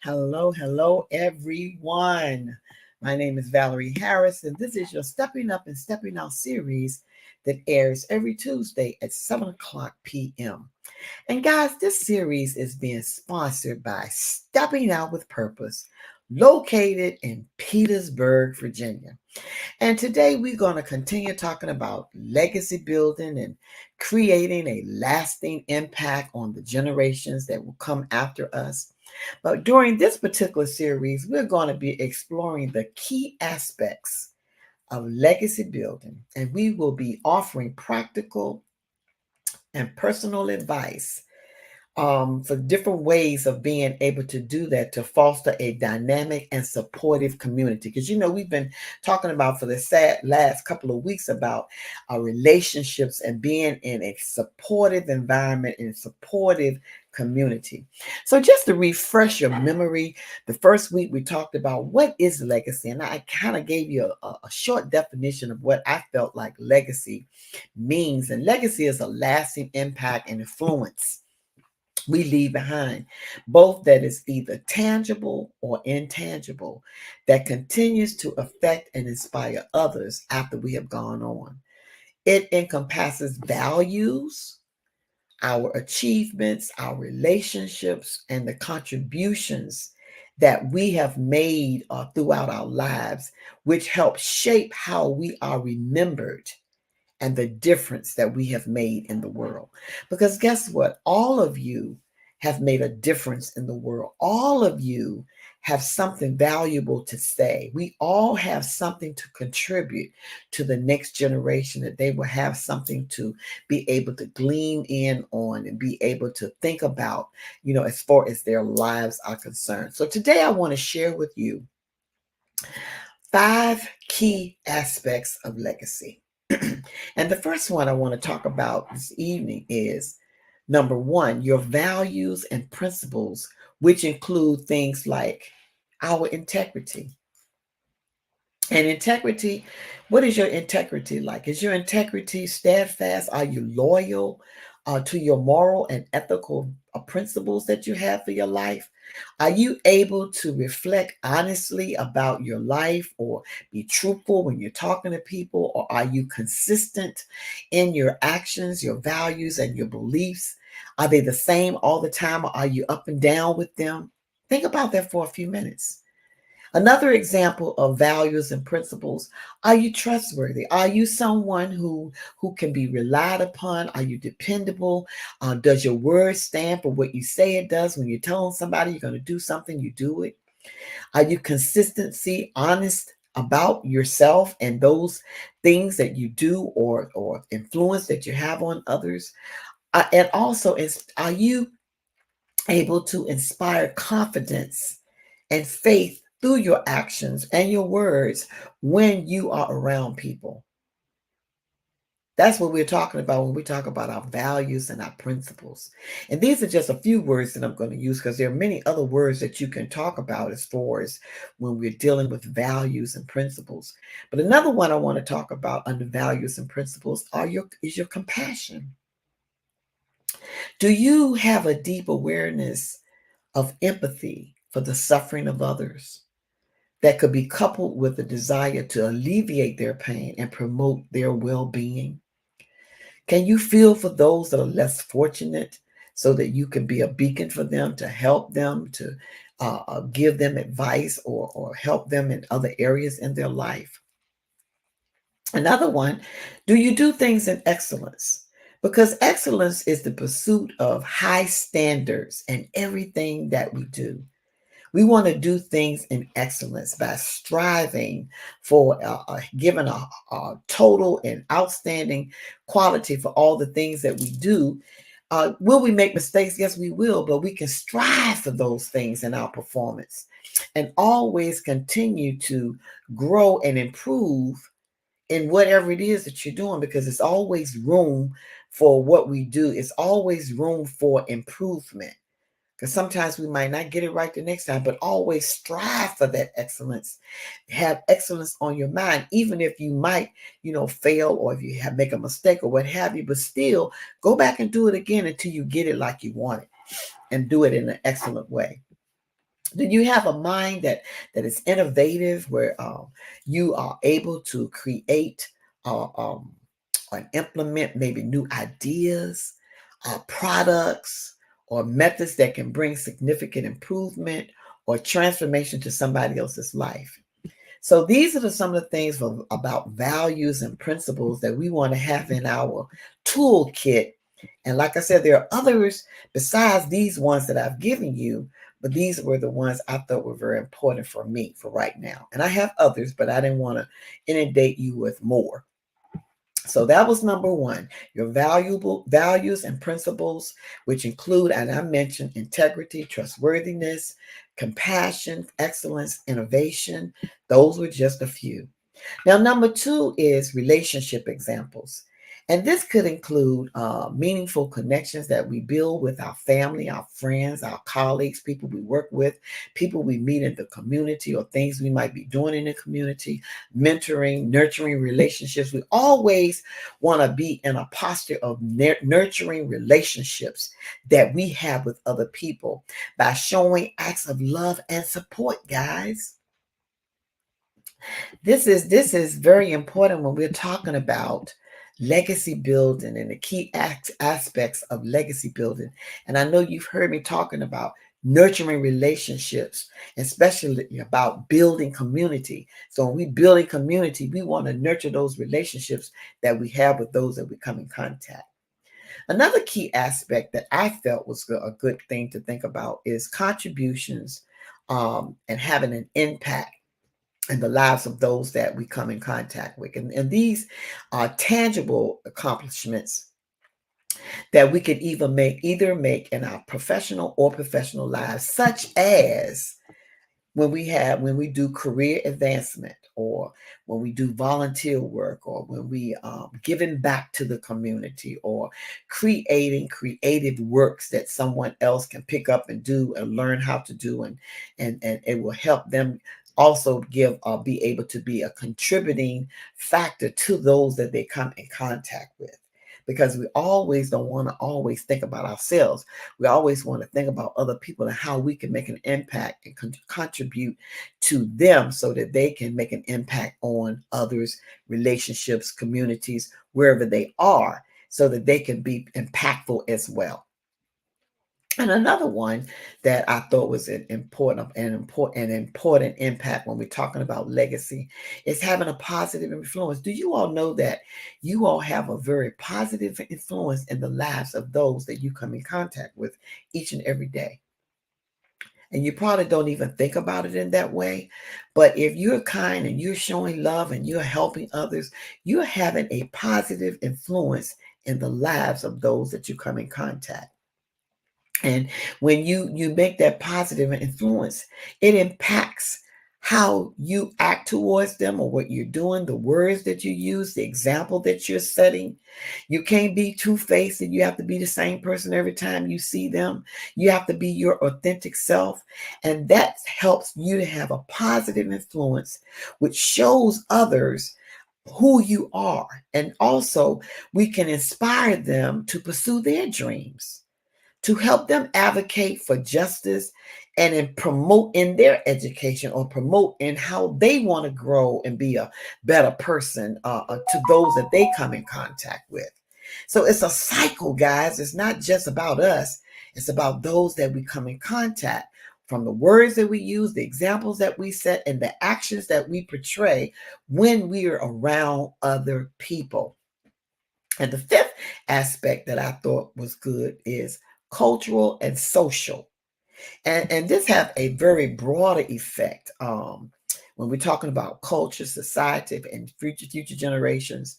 Hello, everyone. My name is Valarie Harris, and this is your Stepping Up and Stepping Out series that airs every Tuesday at 7 o'clock p.m. And guys, this series is being sponsored by Stepping Out with Purpose, located in Petersburg, Virginia. And today we're going to continue talking about legacy building and creating a lasting impact on the generations that will come after us. But during this particular series, we're going to be exploring the key aspects of legacy building, and we will be offering practical and personal advice for different ways of being able to do that to foster a dynamic and supportive community. Because we've been talking about for the last couple of weeks about our relationships and being in a supportive environment and supportive community. So just to refresh your memory, the first week we talked about what is legacy, and I kind of gave you a short definition of what I felt like legacy means. And legacy is a lasting impact and influence we leave behind, both that is either tangible or intangible, that continues to affect and inspire others after we have gone on. It encompasses values, our achievements, our relationships, and the contributions that we have made throughout our lives, which help shape how we are remembered and the difference that we have made in the world. Because guess what? All of you have made a difference in the world. All of you have something valuable to say. We all have something to contribute to the next generation, that they will have something to be able to glean in on and be able to think about, as far as their lives are concerned. So today I want to share with you 5 key aspects of legacy. And the first one I want to talk about this evening is number 1, your values and principles, which include things like our integrity. And integrity, what is your integrity like? Is your integrity steadfast? Are you loyal to your moral and ethical principles that you have for your life? Are you able to reflect honestly about your life or be truthful when you're talking to people? Or are you consistent in your actions, your values, and your beliefs? Are they the same all the time, or are you up and down with them? Think about that for a few minutes. Another example of values and principles: are you trustworthy? Are you someone who can be relied upon? Are you dependable? Does your word stand for what you say it does? When you're telling somebody you're going to do something, you do it. Are you consistency, honest about yourself and those things that you do or influence that you have on others? And also, are you able to inspire confidence and faith through your actions and your words when you are around people? That's what we're talking about when we talk about our values and our principles. And these are just a few words that I'm going to use, because there are many other words that you can talk about as far as when we're dealing with values and principles. But another one I want to talk about under values and principles is your compassion. Do you have a deep awareness of empathy for the suffering of others that could be coupled with a desire to alleviate their pain and promote their well-being? Can you feel for those that are less fortunate so that you can be a beacon for them, to help them, to give them advice or help them in other areas in their life? Another one, do you do things in excellence? Because excellence is the pursuit of high standards in everything that we do. We want to do things in excellence by striving for giving a total and outstanding quality for all the things that we do. Will we make mistakes? Yes, we will, but we can strive for those things in our performance and always continue to grow and improve in whatever it is that you're doing, because it's always room for what we do. It's always room for improvement. Because sometimes we might not get it right the next time, but always strive for that excellence. Have excellence on your mind, even if you might, fail, or if you make a mistake or what have you, but still go back and do it again until you get it like you want it and do it in an excellent way. Do you have a mind that is innovative, where you are able to create and implement maybe new ideas, products, or methods that can bring significant improvement or transformation to somebody else's life? So these are some of the things about values and principles that we want to have in our toolkit. And like I said, there are others besides these ones that I've given you, but these were the ones I thought were very important for me for right now. And I have others, but I didn't want to inundate you with more. So that was number one, your valuable values and principles, which include, and I mentioned, integrity, trustworthiness, compassion, excellence, innovation. Those were just a few. Now, number two is relationship examples. And this could include meaningful connections that we build with our family, our friends, our colleagues, people we work with, people we meet in the community, or things we might be doing in the community, mentoring, nurturing relationships. We always want to be in a posture of nurturing relationships that we have with other people by showing acts of love and support, guys. This is very important when we're talking about legacy building and the key aspects of legacy building. And I know you've heard me talking about nurturing relationships, especially about building community. So when we building community, we want to nurture those relationships that we have with those that we come in contact. Another key aspect that I felt was a good thing to think about is contributions, and having an impact in the lives of those that we come in contact with. And these are tangible accomplishments that we could either make in our professional or professional lives, such as when we do career advancement, or when we do volunteer work, or when we giving back to the community, or creating creative works that someone else can pick up and do and learn how to do, and it will help them also give be able to be a contributing factor to those that they come in contact with, because we always don't want to always think about ourselves. We always want to think about other people and how we can make an impact and contribute to them so that they can make an impact on others, relationships, communities, wherever they are, so that they can be impactful as well. And another one that I thought was an important impact when we're talking about legacy is having a positive influence. Do you all know that you all have a very positive influence in the lives of those that you come in contact with each and every day? And you probably don't even think about it in that way. But if you're kind and you're showing love and you're helping others, you're having a positive influence in the lives of those that you come in contact. And when you make that positive influence, it impacts how you act towards them, or what you're doing, the words that you use, the example that you're setting. You can't be two-faced, and you have to be the same person every time you see them. You have to be your authentic self, and that helps you to have a positive influence, which shows others who you are. And also, we can inspire them to pursue their dreams, to help them advocate for justice, and promote in their education, or promote in how they want to grow and be a better person to those that they come in contact with. So it's a cycle, guys. It's not just about us. It's about those that we come in contact, from the words that we use, the examples that we set, and the actions that we portray when we are around other people. And the fifth aspect that I thought was good is cultural and social. And this have a very broader effect. When we're talking about culture, society, and future generations,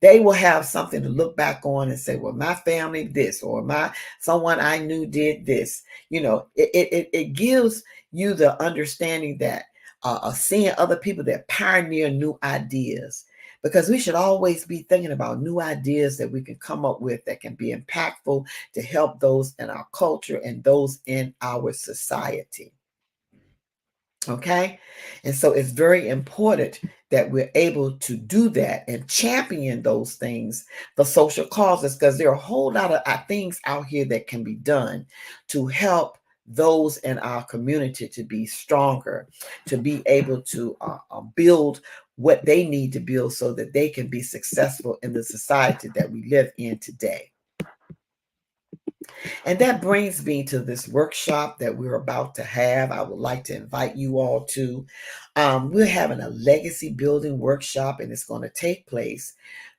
they will have something to look back on and say, well, my family this, or my someone I knew did this. It gives you the understanding that seeing other people that pioneer new ideas, because we should always be thinking about new ideas that we can come up with that can be impactful to help those in our culture and those in our society. Okay. And so it's very important that we're able to do that and champion those things for social causes, because there are a whole lot of things out here that can be done to help those in our community to be stronger, to be able to build what they need to build so that they can be successful in the society that we live in today. And that brings me to this workshop that we're about to have. I would like to invite you all to. We're having a legacy building workshop, and it's going to take place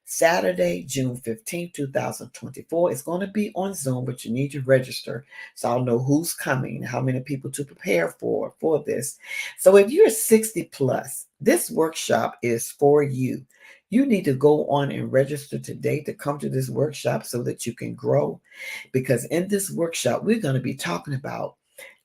Saturday, June 15th, 2024. It's going to be on Zoom, but you need to register so I'll know who's coming, how many people to prepare for this. So if you're 60 plus, this workshop is for you. You need to go on and register today to come to this workshop so that you can grow, because in this workshop, we're going to be talking about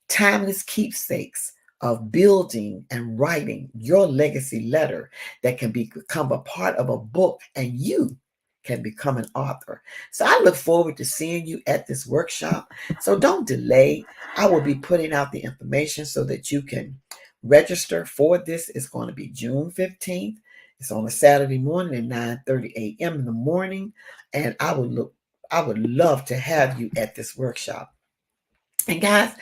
timeless keepsakes of building and writing your legacy letter that can become a part of a book, and you can become an author. So I look forward to seeing you at this workshop. So don't delay. I will be putting out the information so that you can register for this. It's going to be June 15th. It's on a Saturday morning at 9:30 a.m. in the morning. And I would love to have you at this workshop. And guys,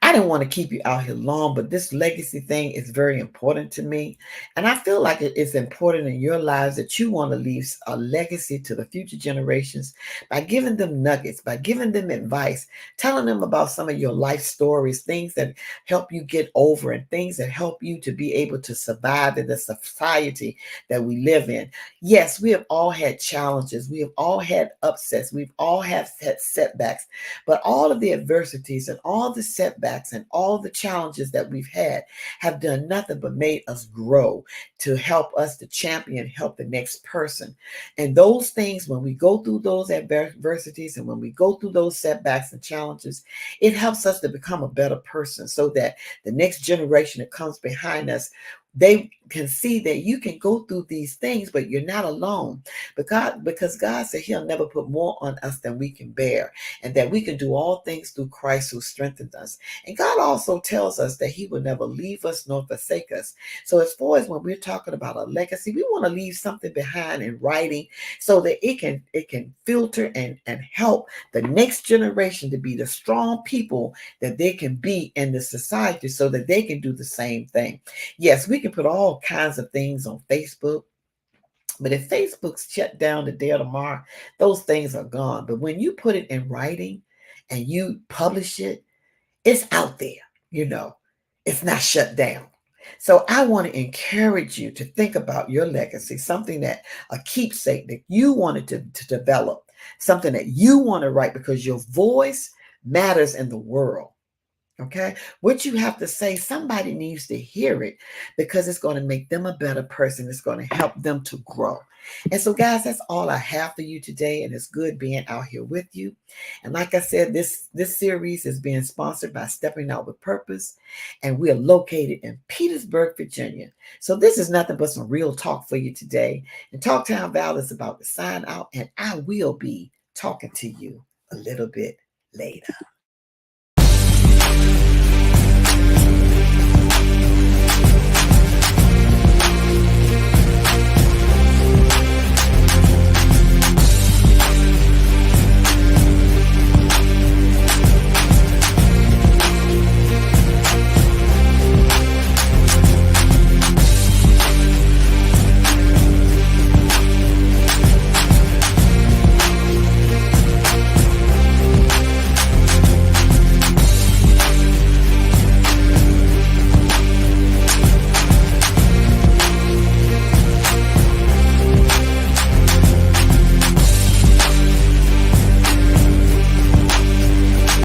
I didn't want to keep you out here long, but this legacy thing is very important to me. And I feel like it is important in your lives that you want to leave a legacy to the future generations by giving them nuggets, by giving them advice, telling them about some of your life stories, things that help you get over and things that help you to be able to survive in the society that we live in. Yes, we have all had challenges. We have all had upsets. We've all had setbacks, but all of the adversities and all the setbacks and all the challenges that we've had have done nothing but made us grow, to help us to champion, help the next person. And those things, when we go through those adversities and when we go through those setbacks and challenges, it helps us to become a better person so that the next generation that comes behind us, they can see that you can go through these things, but you're not alone. Because God said he'll never put more on us than we can bear, and that we can do all things through Christ who strengthens us. And God also tells us that he will never leave us nor forsake us. So as far as when we're talking about a legacy, we want to leave something behind in writing so that it can filter and help the next generation to be the strong people that they can be in the society so that they can do the same thing. Yes, we can put all kinds of things on Facebook, but if Facebook's shut down today or tomorrow, those things are gone. But when you put it in writing and you publish it, it's out there, you know, it's not shut down. So I want to encourage you to think about your legacy, something that a keepsake that you wanted to develop, something that you want to write, because your voice matters in the world. Okay, what you have to say, somebody needs to hear it, because it's going to make them a better person. It's going to help them to grow. And so, guys, that's all I have for you today. And it's good being out here with you. And like I said, this series is being sponsored by Stepping Out with Purpose. And we are located in Petersburg, Virginia. So this is nothing but some real talk for you today. And Talk Town Val is about to sign out. And I will be talking to you a little bit later.